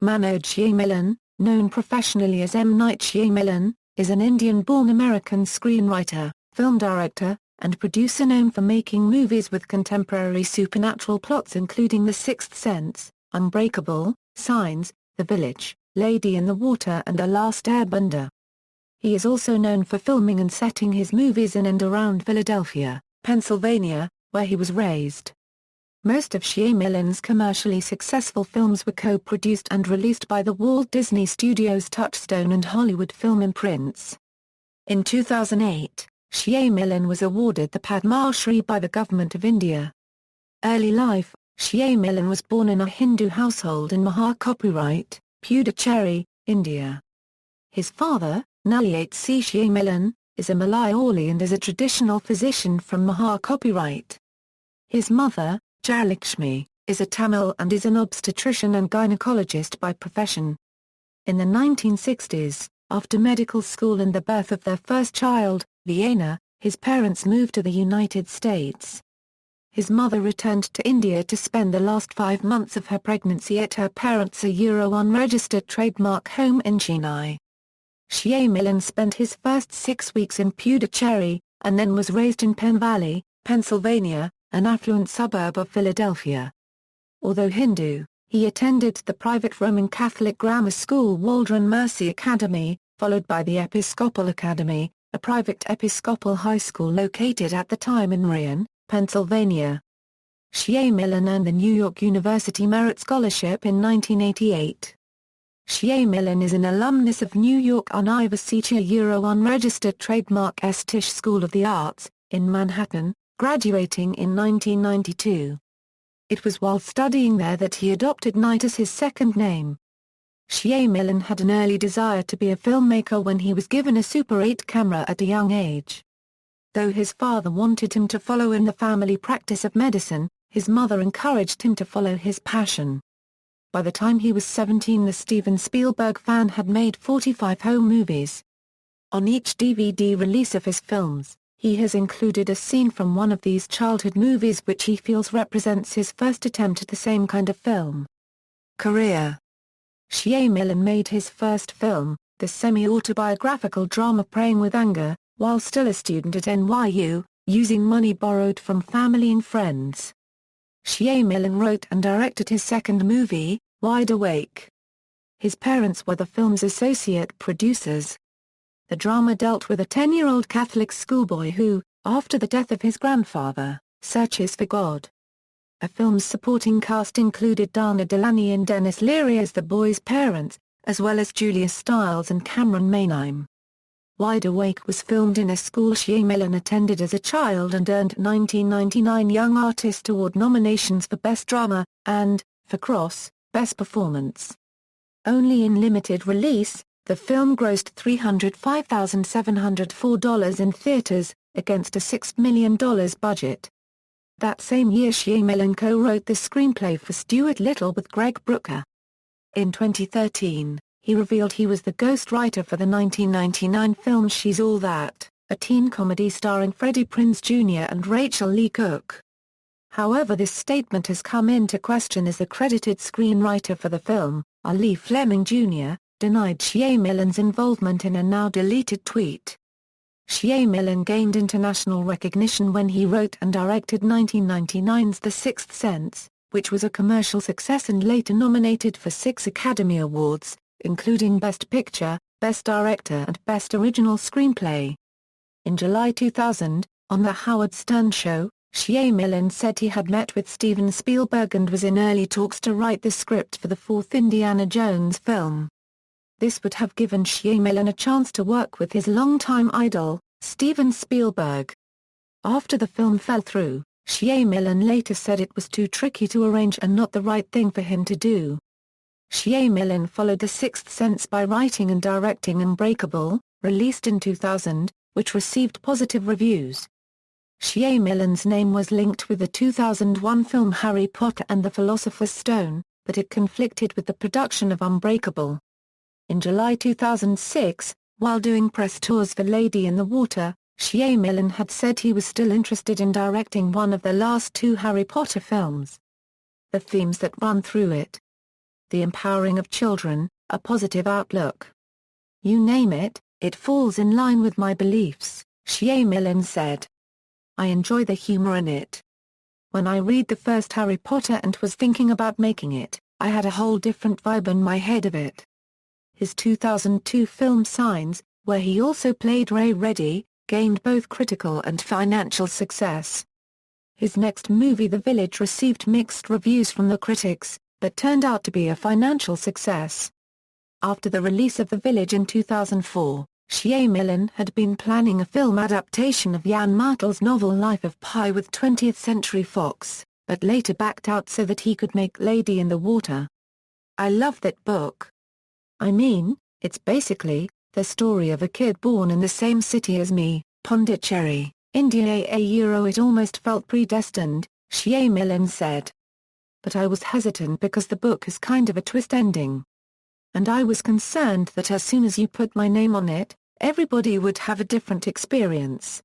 Manoj Shyamalan, known professionally as M. Night Shyamalan, is an Indian-born American screenwriter, film director, and producer known for making movies with contemporary supernatural plots including The Sixth Sense, Unbreakable, Signs, The Village, Lady in the Water and The Last Airbender. He is also known for filming and setting his movies in and around Philadelphia, Pennsylvania, where he was raised. Most of Shyamalan's commercially successful films were co-produced and released by the Walt Disney Studios' Touchstone and Hollywood film imprints. In 2008, Shyamalan was awarded the Padma Shri by the Government of India. Early life: Shyamalan was born in a Hindu household in Copyright, Puducherry, India. His father, Naliyate C. Shyamalan, is a Malayali and is a traditional physician from Copyright. His mother, Jayalakshmi, is a Tamil and is an obstetrician and gynecologist by profession. In the 1960s, after medical school and the birth of their first child, Vienna, his parents moved to the United States. His mother returned to India to spend the last 5 months of her pregnancy at her parents' unregistered trademark home in Chennai. Shyamalan spent his first 6 weeks in Puducherry, and then was raised in Penn Valley, Pennsylvania, an affluent suburb of Philadelphia. Although Hindu, he attended the private Roman Catholic grammar school Waldron Mercy Academy, followed by the Episcopal Academy, a private Episcopal high school located at the time in Marion, Pennsylvania. Shyamalan earned the New York University Merit Scholarship in 1988. Shyamalan is an alumnus of New York University unregistered trademark Tisch School of the Arts, in Manhattan, graduating in 1992. It was while studying there that he adopted Night as his second name. Shyamalan had an early desire to be a filmmaker when he was given a Super 8 camera at a young age. Though his father wanted him to follow in the family practice of medicine, his mother encouraged him to follow his passion. By the time he was 17, the Steven Spielberg fan had made 45 home movies. On each DVD release of his films, he has included a scene from one of these childhood movies which he feels represents his first attempt at the same kind of film. Career: Shyamalan made his first film, the semi-autobiographical drama Praying with Anger, while still a student at NYU, using money borrowed from family and friends. Shyamalan wrote and directed his second movie, Wide Awake. His parents were the film's associate producers. The drama dealt with a 10-year-old Catholic schoolboy who, after the death of his grandfather, searches for God. The film's supporting cast included Dana Delany and Dennis Leary as the boy's parents, as well as Julia Stiles and Cameron Manheim. Wide Awake was filmed in a school Shyamalan attended as a child and earned 1999 Young Artist Award nominations for Best Drama, and, for Cross, Best Performance. Only in limited release, the film grossed $305,704 in theaters, against a $6 million budget. That same year Shyamalan co-wrote the screenplay for Stuart Little with Greg Brooker. In 2013, he revealed he was the ghostwriter for the 1999 film She's All That, a teen comedy starring Freddie Prinze Jr. and Rachel Lee Cook. However, this statement has come into question as the credited screenwriter for the film, Ali Fleming Jr., denied Shyamalan's involvement in a now-deleted tweet. Shyamalan gained international recognition when he wrote and directed 1999's The Sixth Sense, which was a commercial success and later nominated for 6 Academy Awards, including Best Picture, Best Director and Best Original Screenplay. In July 2000, on The Howard Stern Show, Shyamalan said he had met with Steven Spielberg and was in early talks to write the script for the 4th Indiana Jones film. This would have given Shyamalan a chance to work with his longtime idol, Steven Spielberg. After the film fell through, Shyamalan later said it was too tricky to arrange and not the right thing for him to do. Shyamalan followed The Sixth Sense by writing and directing Unbreakable, released in 2000, which received positive reviews. Shyamalan's name was linked with the 2001 film Harry Potter and the Philosopher's Stone, but it conflicted with the production of Unbreakable. In July 2006, while doing press tours for Lady in the Water, Shyamalan had said he was still interested in directing one of the last 2 Harry Potter films. The themes that run through it. the empowering of children, a positive outlook. You name it, it falls in line with my beliefs, Shyamalan said. I enjoy the humor in it. When I read the first Harry Potter and was thinking about making it, I had a whole different vibe in my head of it. His 2002 film Signs, where he also played Ray Reddy, gained both critical and financial success. His next movie The Village received mixed reviews from the critics, but turned out to be a financial success. After the release of The Village in 2004, Shyamalan had been planning a film adaptation of Jan Martel's novel Life of Pi with 20th Century Fox, but later backed out so that he could make Lady in the Water. I love that book. I mean, it's basically the story of a kid born in the same city as me, Pondicherry, India. It almost felt predestined, Shyamalan said. But I was hesitant because the book has kind of a twist ending. And I was concerned that as soon as you put my name on it, everybody would have a different experience.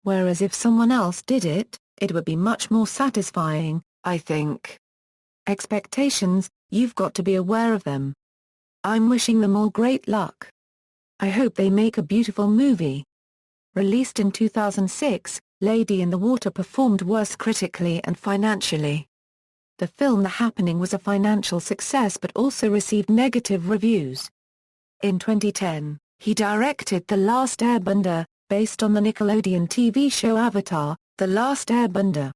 Whereas if someone else did it, it would be much more satisfying, I think. Expectations, you've got to be aware of them. I'm wishing them all great luck. I hope they make a beautiful movie. Released in 2006, Lady in the Water performed worse critically and financially. The film The Happening was a financial success but also received negative reviews. In 2010, he directed The Last Airbender, based on the Nickelodeon TV show Avatar, The Last Airbender.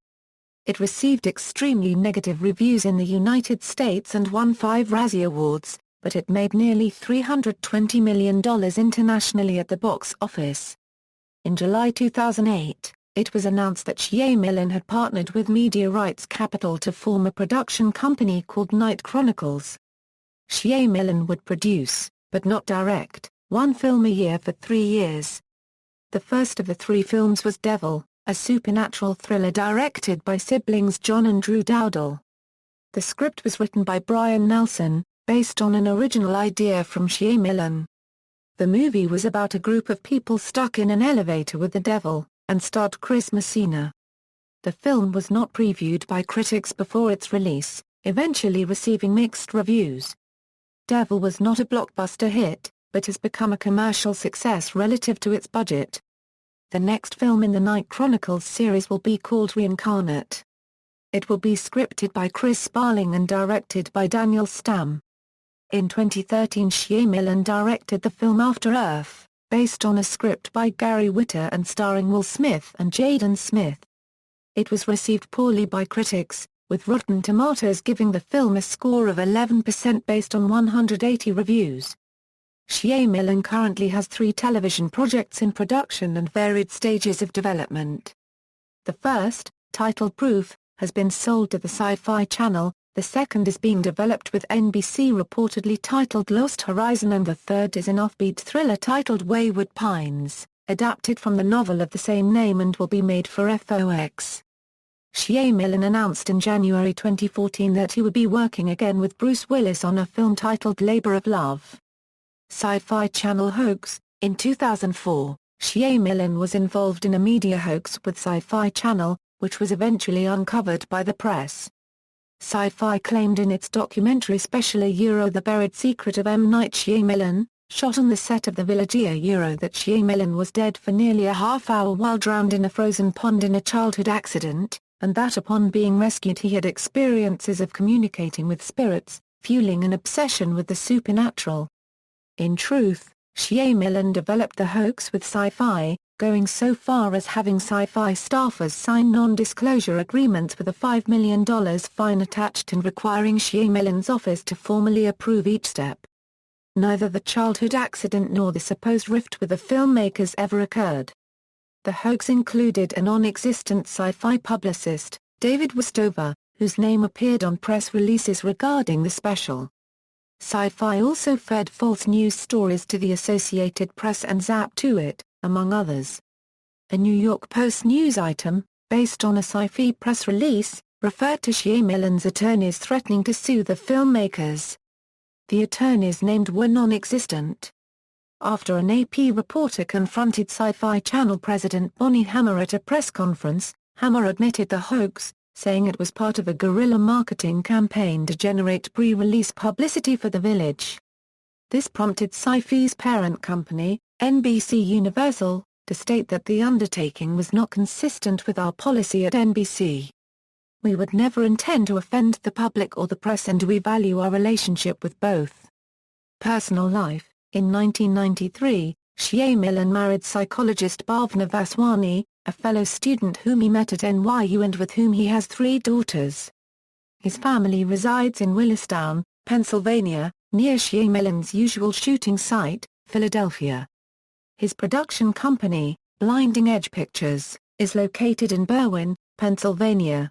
It received extremely negative reviews in the United States and won 5 Razzie Awards, but it made nearly $320 million internationally at the box office. In July 2008, it was announced that Shyamalan had partnered with Media Rights Capital to form a production company called Night Chronicles. Shyamalan would produce, but not direct, one film a year for 3 years. The first of the 3 films was Devil, a supernatural thriller directed by siblings John and Drew Dowdle. The script was written by Brian Nelson, based on an original idea from Shyamalan. The movie was about a group of people stuck in an elevator with the devil, and starred Chris Messina. The film was not previewed by critics before its release, eventually receiving mixed reviews. Devil was not a blockbuster hit, but has become a commercial success relative to its budget. The next film in the Night Chronicles series will be called Reincarnate. It will be scripted by Chris Sparling and directed by Daniel Stamm. In 2013 Shyamalan directed the film After Earth, based on a script by Gary Whitta and starring Will Smith and Jaden Smith. It was received poorly by critics, with Rotten Tomatoes giving the film a score of 11% based on 180 reviews. Shyamalan currently has 3 television projects in production and varied stages of development. The first, titled Proof, has been sold to the Sci-Fi Channel, the second is being developed with NBC reportedly titled Lost Horizon, and the third is an offbeat thriller titled Wayward Pines, adapted from the novel of the same name and will be made for FOX. Shyamalan announced in January 2014 that he would be working again with Bruce Willis on a film titled Labor of Love. Sci-Fi Channel hoax. In 2004, Shyamalan was involved in a media hoax with Sci-Fi Channel, which was eventually uncovered by the press. Sci-Fi claimed in its documentary special The Buried Secret of M. Night Shyamalan, shot on the set of The Village that Shyamalan was dead for nearly a half hour while drowned in a frozen pond in a childhood accident, and that upon being rescued he had experiences of communicating with spirits, fueling an obsession with the supernatural. In truth, Shyamalan developed the hoax with Sci-Fi, going so far as having Sci-Fi staffers sign non-disclosure agreements with a $5 million fine attached and requiring Shyamalan's office to formally approve each step. Neither the childhood accident nor the supposed rift with the filmmakers ever occurred. The hoax included a non-existent Sci-Fi publicist, David Westover, whose name appeared on press releases regarding the special. Sci-Fi also fed false news stories to the Associated Press and Zap to it, among others. A New York Post news item, based on a Sci-Fi press release, referred to Shyamalan's attorneys threatening to sue the filmmakers. The attorneys named were non-existent. After an AP reporter confronted Sci-Fi Channel president Bonnie Hammer at a press conference, Hammer admitted the hoax, saying it was part of a guerrilla marketing campaign to generate pre-release publicity for The Village. This prompted Sci-Fi's parent company, NBC Universal, to state that the undertaking was not consistent with our policy at NBC. We would never intend to offend the public or the press, and we value our relationship with both. Personal life. In 1993, Shyamalan married psychologist Bhavna Vaswani, a fellow student whom he met at NYU and with whom he has 3 daughters. His family resides in Willistown, Pennsylvania, near Shyamalan's usual shooting site, Philadelphia. His production company, Blinding Edge Pictures, is located in Berwyn, Pennsylvania.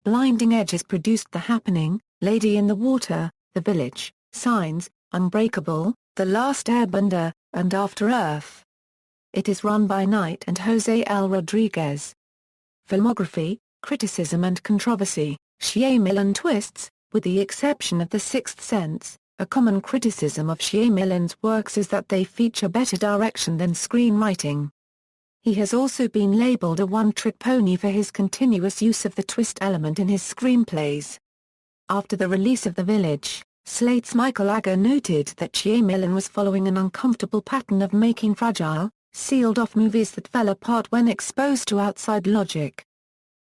Blinding Edge has produced The Happening, Lady in the Water, The Village, Signs, Unbreakable, The Last Airbender, and After Earth. It is run by Knight and Jose L. Rodriguez. Filmography, criticism and controversy. Shyamalan twists, with the exception of The Sixth Sense. A common criticism of Shyamalan's works is that they feature better direction than screenwriting. He has also been labeled a one-trick pony for his continuous use of the twist element in his screenplays. After the release of The Village, Slate's Michael Agar noted that Shyamalan was following an uncomfortable pattern of making fragile, sealed-off movies that fell apart when exposed to outside logic.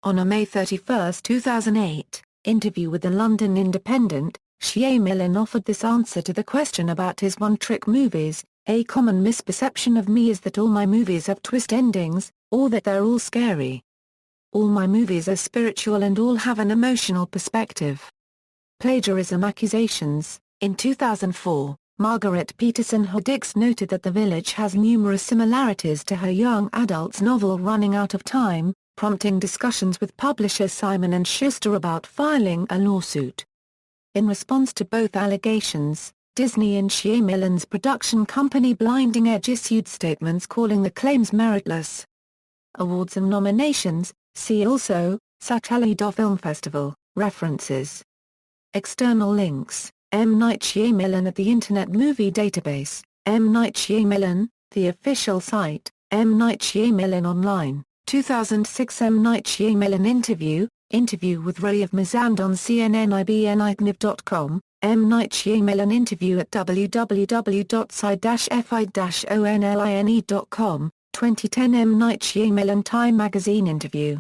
On a May 31, 2008, interview with the London Independent, Shyamalan offered this answer to the question about his one-trick movies: "A common misperception of me is that all my movies have twist endings, or that they're all scary. All my movies are spiritual and all have an emotional perspective." Plagiarism accusations. In 2004, Margaret Peterson Hoddix noted that The Village has numerous similarities to her young adult's novel Running Out of Time, prompting discussions with publisher Simon & Schuster about filing a lawsuit. In response to both allegations, Disney and Shyamalan's production company Blinding Edge issued statements calling the claims meritless. Awards and nominations. See also, Satellite Film Festival, references. External links. M. Night Shyamalan at the Internet Movie Database, M. Night Shyamalan, the official site, M. Night Shyamalan Online, 2006 M. Night Shyamalan Interview with Ray of Mazand on cnnibnitniv.com, M. Night Shyamalan interview at www.sci-fi-online.com, 2010 M. Night Shyamalan Time Magazine interview.